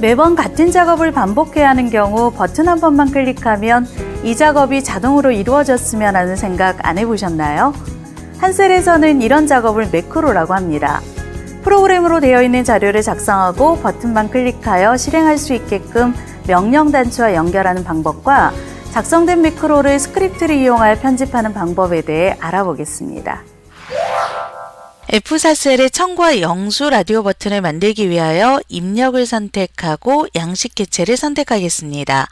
매번 같은 작업을 반복해야 하는 경우 버튼 한 번만 클릭하면 이 작업이 자동으로 이루어졌으면 하는 생각 안 해보셨나요? 한셀에서는 이런 작업을 매크로라고 합니다. 프로그램으로 되어 있는 자료를 작성하고 버튼만 클릭하여 실행할 수 있게끔 명령 단추와 연결하는 방법과 작성된 매크로를 스크립트를 이용하여 편집하는 방법에 대해 알아보겠습니다. F4셀의 청구와 영수 라디오 버튼을 만들기 위하여 입력을 선택하고 양식 개체를 선택하겠습니다.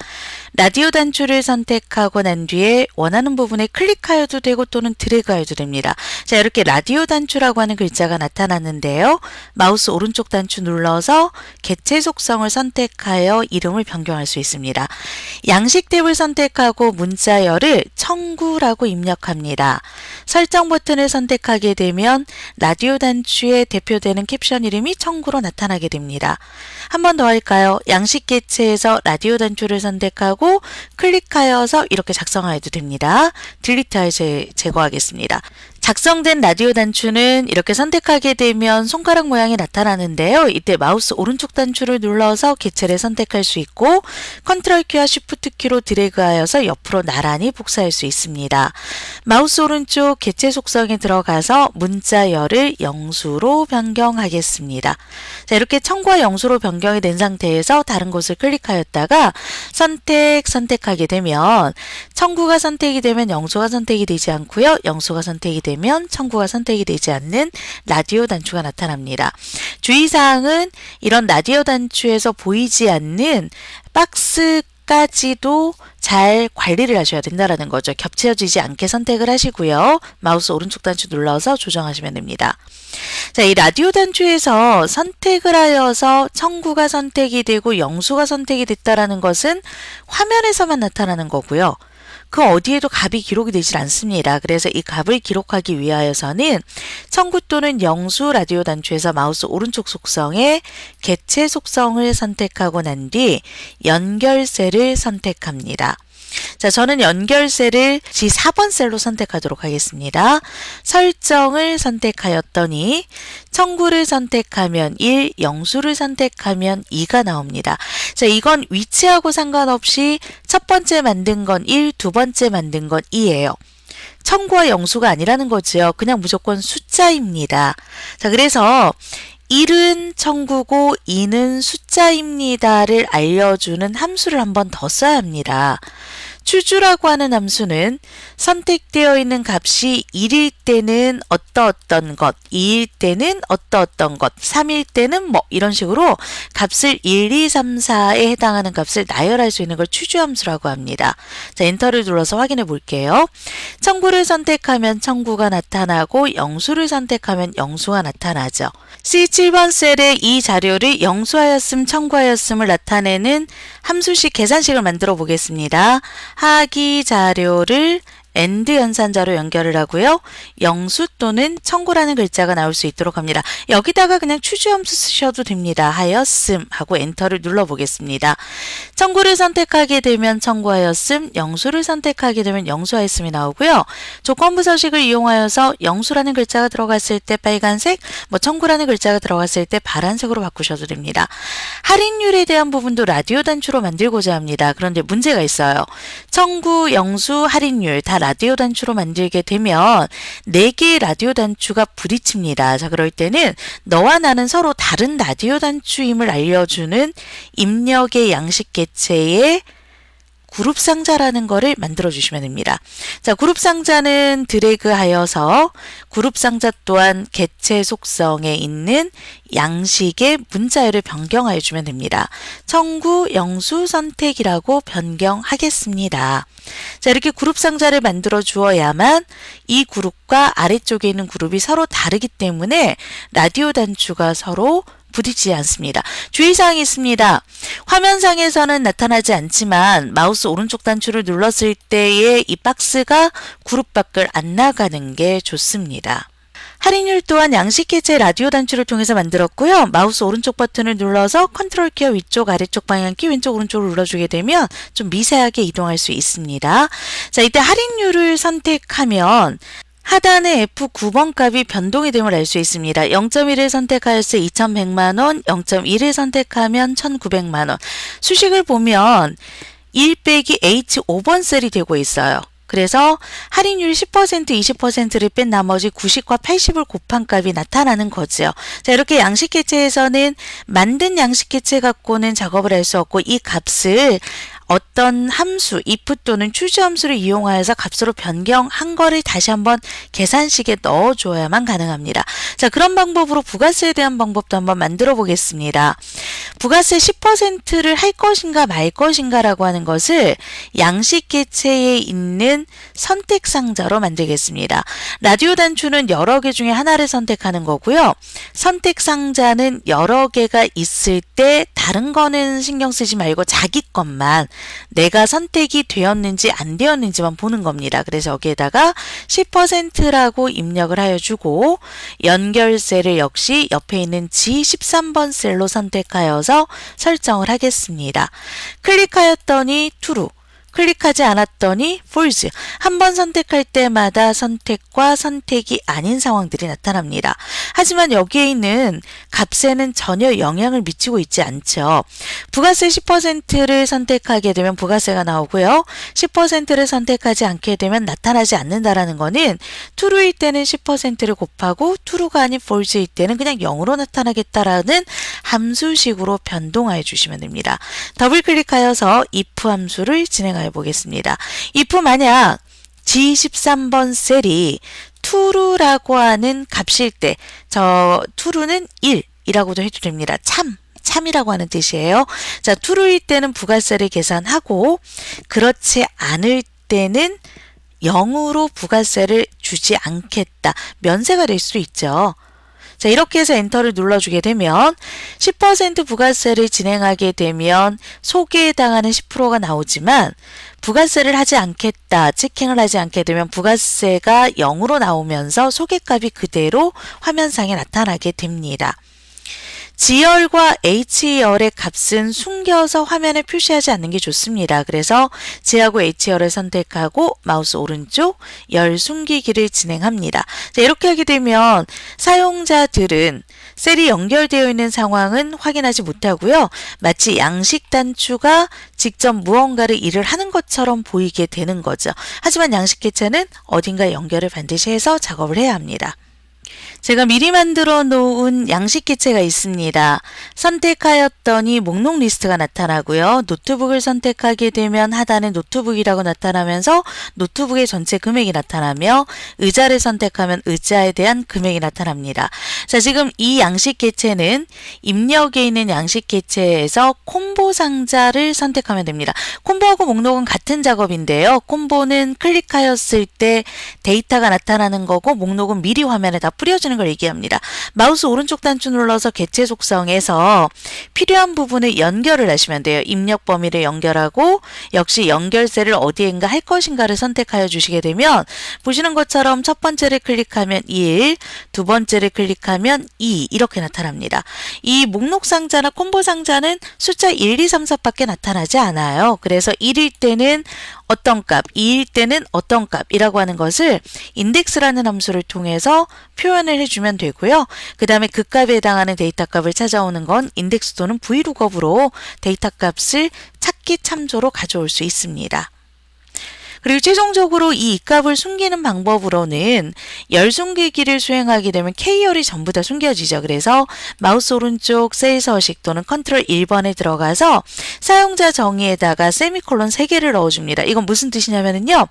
라디오 단추를 선택하고 난 뒤에 원하는 부분에 클릭하여도 되고 또는 드래그하여도 됩니다. 자, 이렇게 라디오 단추라고 하는 글자가 나타났는데요. 마우스 오른쪽 단추 눌러서 개체 속성을 선택하여 이름을 변경할 수 있습니다. 양식 탭을 선택하고 문자열을 청구라고 입력합니다. 설정 버튼을 선택하게 되면 라디오 단추에 대표되는 캡션 이름이 청구로 나타나게 됩니다. 한 번 더 할까요? 양식 개체에서 라디오 단추를 선택하고 클릭하여서 이렇게 작성하여도 됩니다. 딜리트하여 제거하겠습니다. 작성된 라디오 단추는 이렇게 선택하게 되면 손가락 모양이 나타나는데요. 이때 마우스 오른쪽 단추를 눌러서 개체를 선택할 수 있고 컨트롤 키와 쉬프트 키로 드래그하여서 옆으로 나란히 복사할 수 있습니다. 마우스 오른쪽 개체 속성에 들어가서 문자열을 영수로 변경하겠습니다. 자, 이렇게 청구와 영수로 변경이 된 상태에서 다른 곳을 클릭하였다가 선택하게 되면 청구가 선택이 되면 영수가 선택이 되지 않고요. 영수가 선택이 되면 청구가 선택이 되지 않는 라디오 단추가 나타납니다. 주의사항은 이런 라디오 단추에서 보이지 않는 박스까지도 잘 관리를 하셔야 된다는 거죠. 겹쳐지지 않게 선택을 하시고요. 마우스 오른쪽 단추 눌러서 조정하시면 됩니다. 자, 이 라디오 단추에서 선택을 하여서 청구가 선택이 되고 영수가 선택이 됐다는 것은 화면에서만 나타나는 거고요. 그 어디에도 값이 기록이 되질 않습니다. 그래서 이 값을 기록하기 위하여서는 청구 또는 영수 라디오 단추에서 마우스 오른쪽 속성에 개체 속성을 선택하고 난 뒤 연결셀을 선택합니다. 자, 저는 연결셀을 G4번 셀로 선택하도록 하겠습니다. 설정을 선택하였더니 청구를 선택하면 1, 영수를 선택하면 2가 나옵니다. 자, 이건 위치하고 상관없이 첫 번째 만든 건 1, 두 번째 만든 건 2예요. 청구와 영수가 아니라는 거죠. 그냥 무조건 숫자입니다. 자, 그래서 1은 청구고 2는 숫자입니다를 알려주는 함수를 한 번 더 써야 합니다. 추주라고 하는 함수는 선택되어 있는 값이 1일 때는 어떤 것, 2일 때는 어떤 것, 3일 때는 뭐 이런 식으로 값을 1, 2, 3, 4에 해당하는 값을 나열할 수 있는 걸 추주함수라고 합니다. 자, 엔터를 눌러서 확인해 볼게요. 청구를 선택하면 청구가 나타나고 영수를 선택하면 영수가 나타나죠. C7번 셀에 이 자료를 영수하였음, 청구하였음을 나타내는 함수식 계산식을 만들어 보겠습니다. 하기 자료를 AND 연산자로 연결을 하고요. 영수 또는 청구라는 글자가 나올 수 있도록 합니다. 여기다가 그냥 추주함수 쓰셔도 됩니다. 하였음 하고 엔터를 눌러보겠습니다. 청구를 선택하게 되면 청구하였음, 영수를 선택하게 되면 영수하였음이 나오고요. 조건부 서식을 이용하여서 영수라는 글자가 들어갔을 때 빨간색, 청구라는 글자가 들어갔을 때 파란색으로 바꾸셔도 됩니다. 할인율에 대한 부분도 라디오 단추로 만들고자 합니다. 그런데 문제가 있어요. 청구, 영수, 할인율 다 라디오 단추로 만들게 되면 4개의 라디오 단추가 부딪힙니다. 자, 그럴 때는 너와 나는 서로 다른 라디오 단추임을 알려주는 입력의 양식 개체의 그룹 상자라는 거를 만들어 주시면 됩니다. 자, 그룹 상자는 드래그 하여서 그룹 상자 또한 개체 속성에 있는 양식의 문자열을 변경하여 주면 됩니다. 청구, 영수, 선택이라고 변경하겠습니다. 자, 이렇게 그룹 상자를 만들어 주어야만 이 그룹과 아래쪽에 있는 그룹이 서로 다르기 때문에 라디오 단추가 서로 부딪히지 않습니다. 주의사항이 있습니다. 화면상에서는 나타나지 않지만 마우스 오른쪽 단추를 눌렀을 때의 이 박스가 그룹 밖을 안 나가는 게 좋습니다. 할인율 또한 양식 개체 라디오 단추를 통해서 만들었고요. 마우스 오른쪽 버튼을 눌러서 컨트롤 키와 위쪽 아래쪽 방향키 왼쪽 오른쪽을 눌러주게 되면 좀 미세하게 이동할 수 있습니다. 자, 이때 할인율을 선택하면 하단의 F9번 값이 변동이 됨을 알 수 있습니다. 0.1을 선택하였을 때 2,100만원, 0.1을 선택하면 1,900만원. 수식을 보면 1 빼기 H5번 셀이 되고 있어요. 그래서 할인율 10%, 20%를 뺀 나머지 90과 80을 곱한 값이 나타나는 거죠. 자, 이렇게 양식계체에서는 만든 양식계체 갖고는 작업을 할 수 없고 이 값을 어떤 함수, if 또는 choose 함수를 이용하여서 값으로 변경한 거를 다시 한번 계산식에 넣어줘야만 가능합니다. 자, 그런 방법으로 부가세에 대한 방법도 한번 만들어 보겠습니다. 부가세 10%를 할 것인가 말 것인가 라고 하는 것을 양식계체에 있는 선택상자로 만들겠습니다. 라디오 단추는 여러 개 중에 하나를 선택하는 거고요. 선택상자는 여러 개가 있을 때 다른 거는 신경 쓰지 말고 자기 것만 내가 선택이 되었는지 안 되었는지만 보는 겁니다. 그래서 여기에다가 10%라고 입력을 하여 주고 연결셀을 역시 옆에 있는 G13번 셀로 선택하여서 설정을 하겠습니다. 클릭하였더니 true, 클릭하지 않았더니 false. 한 번 선택할 때마다 선택과 선택이 아닌 상황들이 나타납니다. 하지만 여기에 있는 값에는 전혀 영향을 미치고 있지 않죠. 부가세 10%를 선택하게 되면 부가세가 나오고요. 10%를 선택하지 않게 되면 나타나지 않는다라는 거는 true일 때는 10%를 곱하고 true가 아닌 false일 때는 그냥 0으로 나타나겠다라는 함수식으로 변동하여 주시면 됩니다. 더블 클릭하여서 if 함수를 진행하여 보겠습니다. if 만약 G13번 셀이 true라고 하는 값일 때 저 true는 1이라고도 해도 됩니다. 참이라고 하는 뜻이에요. 자, true일 때는 부가세를 계산하고 그렇지 않을 때는 0으로 부가세를 주지 않겠다. 면세가 될 수 있죠. 자, 이렇게 해서 엔터를 눌러주게 되면 10% 부가세를 진행하게 되면 소개해당하는 10%가 나오지만 부가세를 하지 않겠다, 체킹을 하지 않게 되면 부가세가 0으로 나오면서 소개값이 그대로 화면상에 나타나게 됩니다. G열과 H열의 값은 숨겨서 화면에 표시하지 않는 게 좋습니다. 그래서 G하고 H열을 선택하고 마우스 오른쪽 열 숨기기를 진행합니다. 자, 이렇게 하게 되면 사용자들은 셀이 연결되어 있는 상황은 확인하지 못하고요. 마치 양식 단추가 직접 무언가를 일을 하는 것처럼 보이게 되는 거죠. 하지만 양식 계체는 어딘가 연결을 반드시 해서 작업을 해야 합니다. 제가 미리 만들어 놓은 양식 계체가 있습니다. 선택하였더니 목록 리스트가 나타나고요. 노트북을 선택하게 되면 하단에 노트북이라고 나타나면서 노트북의 전체 금액이 나타나며 의자를 선택하면 의자에 대한 금액이 나타납니다. 자, 지금 이 양식 계체는 입력에 있는 양식 계체에서 콤보 상자를 선택하면 됩니다. 콤보하고 목록은 같은 작업인데요. 콤보는 클릭하였을 때 데이터가 나타나는 거고 목록은 미리 화면에 다 뿌려주는 걸 얘기합니다. 마우스 오른쪽 단추 눌러서 개체 속성에서 필요한 부분을 연결을 하시면 돼요. 입력 범위를 연결하고 역시 연결셀을 어디엔가 할 것인가를 선택하여 주시게 되면 보시는 것처럼 첫 번째를 클릭하면 1, 두 번째를 클릭하면 2 이렇게 나타납니다. 이 목록 상자나 콤보 상자는 숫자 1, 2, 3, 4밖에 나타나지 않아요. 그래서 1일 때는 어떤 값, 2일 때는 어떤 값이라고 하는 것을 인덱스라는 함수를 통해서 표현을 해주면 되고요. 그 다음에 그 값에 해당하는 데이터 값을 찾아오는 건 인덱스 또는 vlookup으로 데이터 값을 찾기 참조로 가져올 수 있습니다. 그리고 최종적으로 이 값을 숨기는 방법으로는 열 숨기기를 수행하게 되면 K열이 전부 다 숨겨지죠. 그래서 마우스 오른쪽 셀 서식 또는 컨트롤 1번에 들어가서 사용자 정의에다가 세미콜론 3개를 넣어줍니다. 이건 무슨 뜻이냐면요.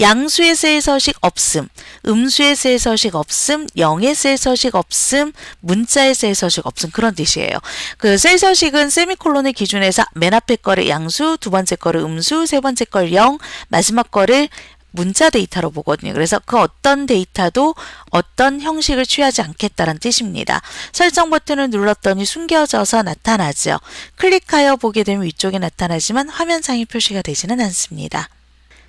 양수의 셀 서식 없음, 음수의 셀 서식 없음, 0의 셀 서식 없음, 문자의 셀 서식 없음 그런 뜻이에요. 그 셀 서식은 세미콜론을 기준해서 맨 앞에 거를 양수, 두 번째 거를 음수, 세 번째 걸 0, 마지막 거를 문자 데이터로 보거든요. 그래서 그 어떤 데이터도 어떤 형식을 취하지 않겠다는 뜻입니다. 설정 버튼을 눌렀더니 숨겨져서 나타나죠. 클릭하여 보게 되면 위쪽에 나타나지만 화면상에 표시가 되지는 않습니다.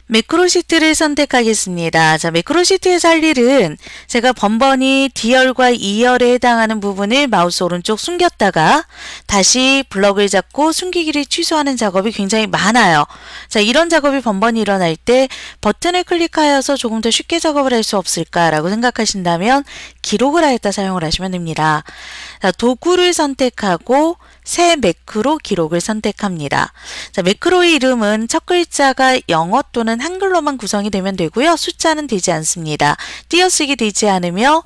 매크로 시트를 선택하겠습니다. 자, 매크로 시트에서 할 일은 제가 번번이 D열과 E열에 해당하는 부분을 마우스 오른쪽 숨겼다가 다시 블럭을 잡고 숨기기를 취소하는 작업이 굉장히 많아요. 자, 이런 작업이 번번이 일어날 때 버튼을 클릭하여서 조금 더 쉽게 작업을 할 수 없을까라고 생각하신다면 기록을 하였다 사용을 하시면 됩니다. 자, 도구를 선택하고 새 매크로 기록을 선택합니다. 자, 매크로의 이름은 첫 글자가 영어 또는 한글로만 구성이 되면 되고요. 숫자는 되지 않습니다. 띄어쓰기 되지 않으며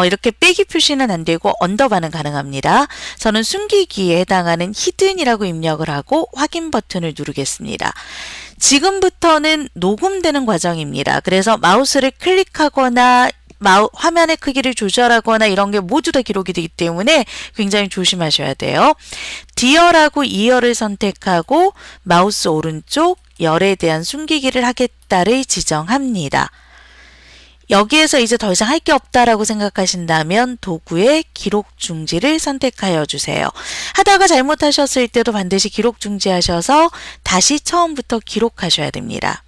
이렇게 빼기 표시는 안 되고 언더바는 가능합니다. 저는 숨기기에 해당하는 히든이라고 입력을 하고 확인 버튼을 누르겠습니다. 지금부터는 녹음되는 과정입니다. 그래서 마우스를 클릭하거나 화면의 크기를 조절하거나 이런 게 모두 다 기록이 되기 때문에 굉장히 조심하셔야 돼요. D열하고 E열을 선택하고 마우스 오른쪽 열에 대한 숨기기를 하겠다를 지정합니다. 여기에서 이제 더 이상 할 게 없다라고 생각하신다면 도구의 기록 중지를 선택하여 주세요. 하다가 잘못하셨을 때도 반드시 기록 중지하셔서 다시 처음부터 기록하셔야 됩니다.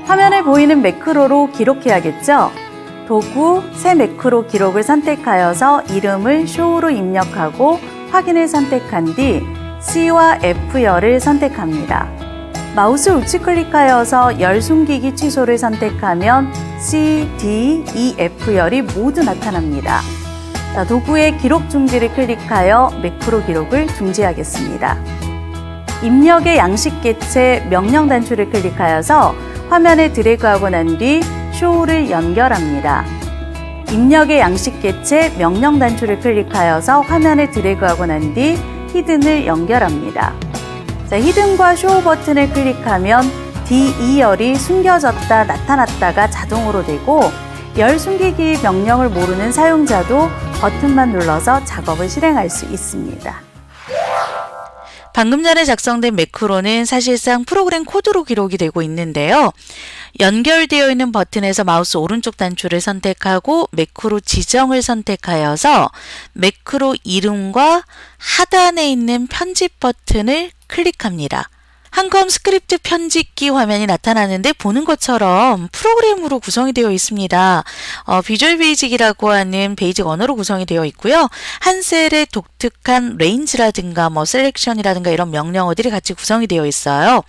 화면에 보이는 매크로로 기록해야겠죠? 도구 새 매크로 기록을 선택하여서 이름을 show로 입력하고 확인을 선택한 뒤 C와 F열을 선택합니다. 마우스 우측 클릭하여서 열 숨기기 취소를 선택하면 C, D, E, F열이 모두 나타납니다. 자, 도구의 기록 중지를 클릭하여 매크로 기록을 중지하겠습니다. 입력의 양식 개체 명령 단추를 클릭하여서 화면에 드래그하고 난 뒤 show를 연결합니다. 입력의 양식 개체 명령 단추를 클릭하여서 화면에 드래그하고 난 뒤 히든을 연결합니다. 자, 히든과 show 버튼을 클릭하면 D2열이 숨겨졌다 나타났다가 자동으로 되고 열 숨기기 명령을 모르는 사용자도 버튼만 눌러서 작업을 실행할 수 있습니다. 방금 전에 작성된 매크로는 사실상 프로그램 코드로 기록이 되고 있는데요. 연결되어 있는 버튼에서 마우스 오른쪽 단추를 선택하고 매크로 지정을 선택하여서 매크로 이름과 하단에 있는 편집 버튼을 클릭합니다. 한컴 스크립트 편집기 화면이 나타나는데 보는 것처럼 프로그램으로 구성이 되어 있습니다. 비주얼 베이직이라고 하는 베이직 언어로 구성이 되어 있고요. 한 셀의 독특한 레인지라든가 셀렉션이라든가 이런 명령어들이 같이 구성이 되어 있어요.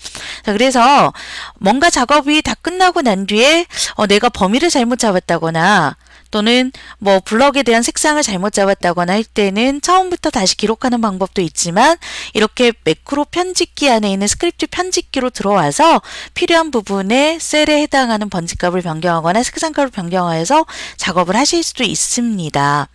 자, 그래서 뭔가 작업이 다 끝나고 난 뒤에 내가 범위를 잘못 잡았다거나 또는 블럭에 대한 색상을 잘못 잡았다거나 할 때는 처음부터 다시 기록하는 방법도 있지만 이렇게 매크로 편집기 안에 있는 스크립트 편집기로 들어와서 필요한 부분에 셀에 해당하는 번지값을 변경하거나 색상값을 변경하여서 작업을 하실 수도 있습니다.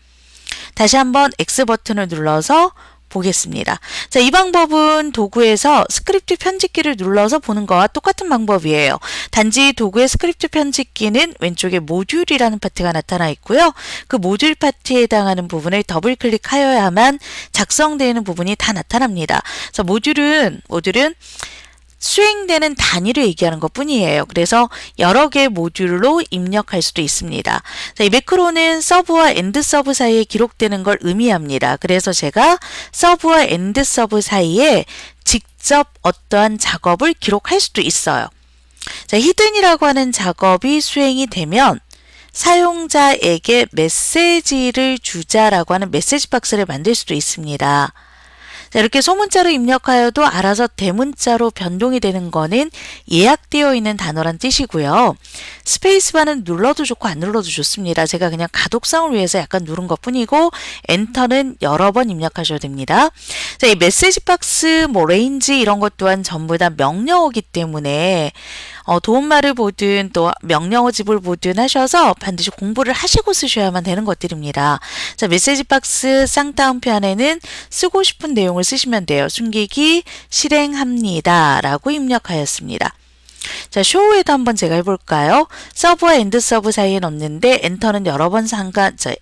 다시 한번 X 버튼을 눌러서 보겠습니다. 자, 이 방법은 도구에서 스크립트 편집기를 눌러서 보는 거와 똑같은 방법이에요. 단지 도구의 스크립트 편집기는 왼쪽에 모듈이라는 파트가 나타나 있고요. 그 모듈 파트에 해당하는 부분을 더블 클릭하여야만 작성되는 부분이 다 나타납니다. 그래서 모듈은 수행되는 단위를 얘기하는 것 뿐이에요. 그래서 여러 개의 모듈로 입력할 수도 있습니다. 자, 이 매크로는 서브와 엔드 서브 사이에 기록되는 걸 의미합니다. 그래서 제가 서브와 엔드 서브 사이에 직접 어떠한 작업을 기록할 수도 있어요. 자, 히든이라고 하는 작업이 수행이 되면 사용자에게 메시지를 주자라고 하는 메시지 박스를 만들 수도 있습니다. 자, 이렇게 소문자로 입력하여도 알아서 대문자로 변동이 되는 거는 예약되어 있는 단어란 뜻이고요. 스페이스바는 눌러도 좋고 안 눌러도 좋습니다. 제가 그냥 가독성을 위해서 약간 누른 것 뿐이고 엔터는 여러 번 입력하셔도 됩니다. 자, 이 메시지 박스, 레인지 이런 것 또한 전부 다 명령어기 때문에 도움말을 보든 또 명령어 집을 보든 하셔서 반드시 공부를 하시고 쓰셔야만 되는 것들입니다. 자, 메시지 박스 쌍따옴표안에는 쓰고 싶은 내용을 쓰시면 돼요. 숨기기 실행합니다 라고 입력하였습니다. 자, 쇼에도 한번 제가 해볼까요? 서브와 엔드 서브 사이에 넣는데 엔터는 여러 번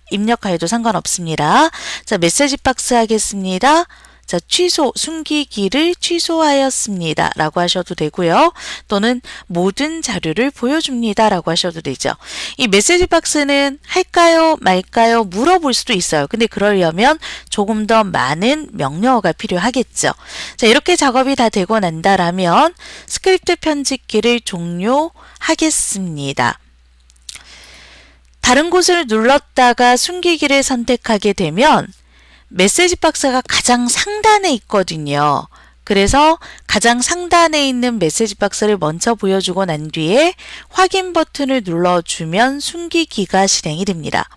입력하여도 상관없습니다. 자, 메시지 박스 하겠습니다. 자, 취소, 숨기기를 취소하였습니다 라고 하셔도 되고요. 또는 모든 자료를 보여줍니다 라고 하셔도 되죠. 이 메시지 박스는 할까요 말까요 물어볼 수도 있어요. 근데 그러려면 조금 더 많은 명령어가 필요하겠죠. 자, 이렇게 작업이 다 되고 난다라면 스크립트 편집기를 종료하겠습니다. 다른 곳을 눌렀다가 숨기기를 선택하게 되면 메시지 박스가 가장 상단에 있거든요. 그래서 가장 상단에 있는 메시지 박스를 먼저 보여주고 난 뒤에 확인 버튼을 눌러주면 숨기기가 실행이 됩니다.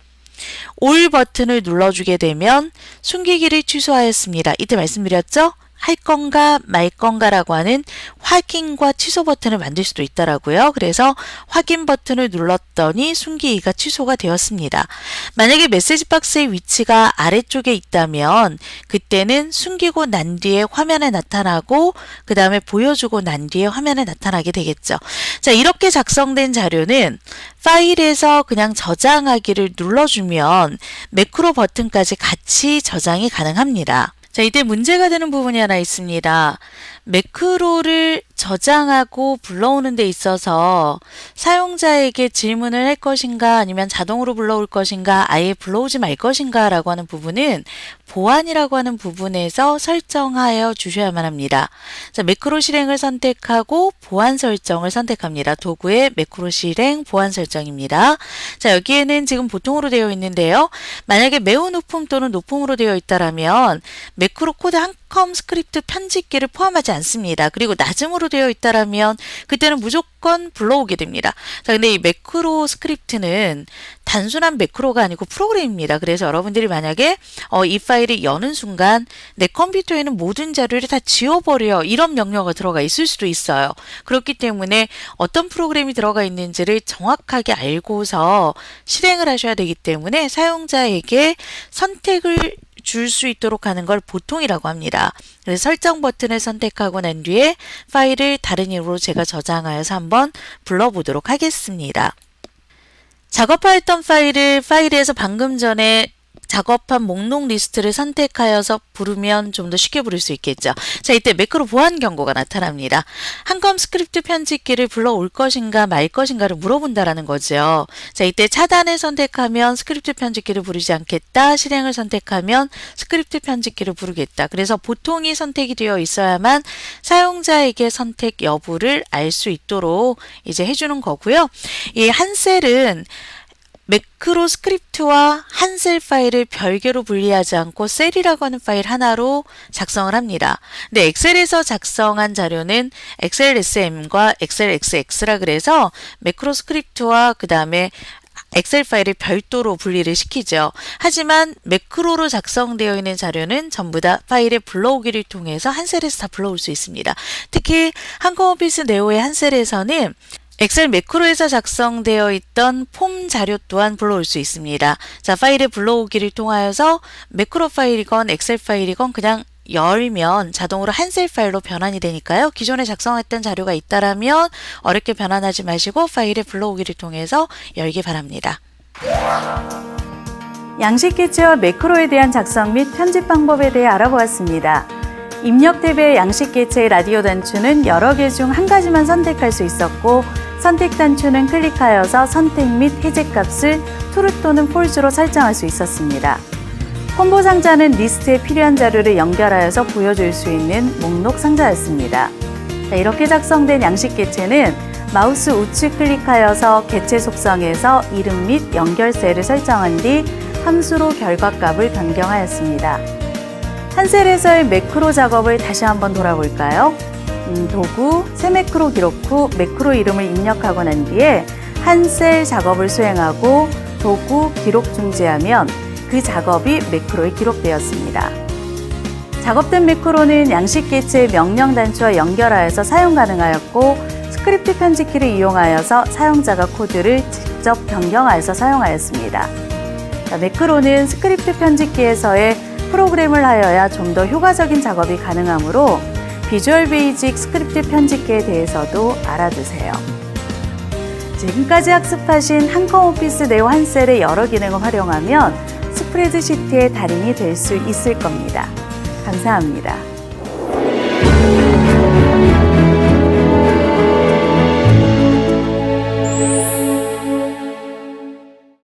올 버튼을 눌러주게 되면 숨기기를 취소하였습니다. 이때 말씀드렸죠? 할 건가 말 건가라고 하는 확인과 취소 버튼을 만들 수도 있더라고요. 그래서 확인 버튼을 눌렀더니 숨기기가 취소가 되었습니다. 만약에 메시지 박스의 위치가 아래쪽에 있다면 그때는 숨기고 난 뒤에 화면에 나타나고 그 다음에 보여주고 난 뒤에 화면에 나타나게 되겠죠. 자, 이렇게 작성된 자료는 파일에서 그냥 저장하기를 눌러주면 매크로 버튼까지 같이 저장이 가능합니다. 자, 이때 문제가 되는 부분이 하나 있습니다. 매크로를 저장하고 불러오는 데 있어서 사용자에게 질문을 할 것인가 아니면 자동으로 불러올 것인가 아예 불러오지 말 것인가 라고 하는 부분은 보안이라고 하는 부분에서 설정하여 주셔야만 합니다. 자, 매크로 실행을 선택하고 보안 설정을 선택합니다. 도구의 매크로 실행 보안 설정입니다. 자, 여기에는 지금 보통으로 되어 있는데요. 만약에 매우 높음 또는 높음으로 되어 있다라면 매크로 코드 한 컴 스크립트 편집기를 포함하지 않습니다. 그리고 낮음으로 되어 있다라면 그때는 무조건 불러오게 됩니다. 자, 근데 이 매크로 스크립트는 단순한 매크로가 아니고 프로그램입니다. 그래서 여러분들이 만약에 이 파일을 여는 순간 내 컴퓨터에 있는 모든 자료를 다 지워버려 이런 명령어가 들어가 있을 수도 있어요. 그렇기 때문에 어떤 프로그램이 들어가 있는지를 정확하게 알고서 실행을 하셔야 되기 때문에 사용자에게 선택을 줄 수 있도록 하는 걸 보통이라고 합니다. 그래서 설정 버튼을 선택하고 난 뒤에 파일을 다른 이름으로 제가 저장하여서 한번 불러보도록 하겠습니다. 작업하였던 파일에서 방금 전에 작업한 목록 리스트를 선택하여서 부르면 좀 더 쉽게 부를 수 있겠죠. 자, 이때 매크로 보안 경고가 나타납니다. 한컴 스크립트 편집기를 불러올 것인가 말 것인가를 물어본다라는 거죠. 자, 이때 차단을 선택하면 스크립트 편집기를 부르지 않겠다. 실행을 선택하면 스크립트 편집기를 부르겠다. 그래서 보통이 선택이 되어 있어야만 사용자에게 선택 여부를 알 수 있도록 이제 해주는 거고요. 이 한 셀은 매크로 스크립트와 한 셀 파일을 별개로 분리하지 않고 셀이라고 하는 파일 하나로 작성을 합니다. 근데 엑셀에서 작성한 자료는 엑셀SM과 엑셀XX라 그래서 매크로 스크립트와 그 다음에 엑셀 파일을 별도로 분리를 시키죠. 하지만 매크로로 작성되어 있는 자료는 전부 다 파일의 불러오기를 통해서 한 셀에서 다 불러올 수 있습니다. 특히 한컴 오피스 네오의 한 셀에서는 엑셀 매크로에서 작성되어 있던 폼 자료 또한 불러올 수 있습니다. 자, 파일의 불러오기를 통하여서 매크로 파일이건 엑셀 파일이건 그냥 열면 자동으로 한 셀 파일로 변환이 되니까요. 기존에 작성했던 자료가 있다라면 어렵게 변환하지 마시고 파일의 불러오기를 통해서 열기 바랍니다. 양식 개체와 매크로에 대한 작성 및 편집 방법에 대해 알아보았습니다. 입력 탭의 양식 개체의 라디오 단추는 여러 개 중 한 가지만 선택할 수 있었고 선택 단추는 클릭하여서 선택 및 해제 값을 true 또는 false로 설정할 수 있었습니다. 콤보 상자는 리스트에 필요한 자료를 연결하여서 보여줄 수 있는 목록 상자였습니다. 자, 이렇게 작성된 양식 개체는 마우스 우측 클릭하여서 개체 속성에서 이름 및 연결 셀을 설정한 뒤 함수로 결과값을 변경하였습니다. 한 셀에서의 매크로 작업을 다시 한번 돌아볼까요? 도구, 새 매크로 기록 후 매크로 이름을 입력하고 난 뒤에 한 셀 작업을 수행하고 도구, 기록 중지하면 그 작업이 매크로에 기록되었습니다. 작업된 매크로는 양식 개체의 명령 단추와 연결하여서 사용 가능하였고 스크립트 편집키를 이용하여서 사용자가 코드를 직접 변경하여서 사용하였습니다. 자, 매크로는 스크립트 편집기에서의 프로그램을 하여야 좀 더 효과적인 작업이 가능하므로 비주얼 베이직 스크립트 편집기에 대해서도 알아두세요. 지금까지 학습하신 한컴 오피스 네오 한 셀의 여러 기능을 활용하면 스프레드시트의 달인이 될 수 있을 겁니다. 감사합니다.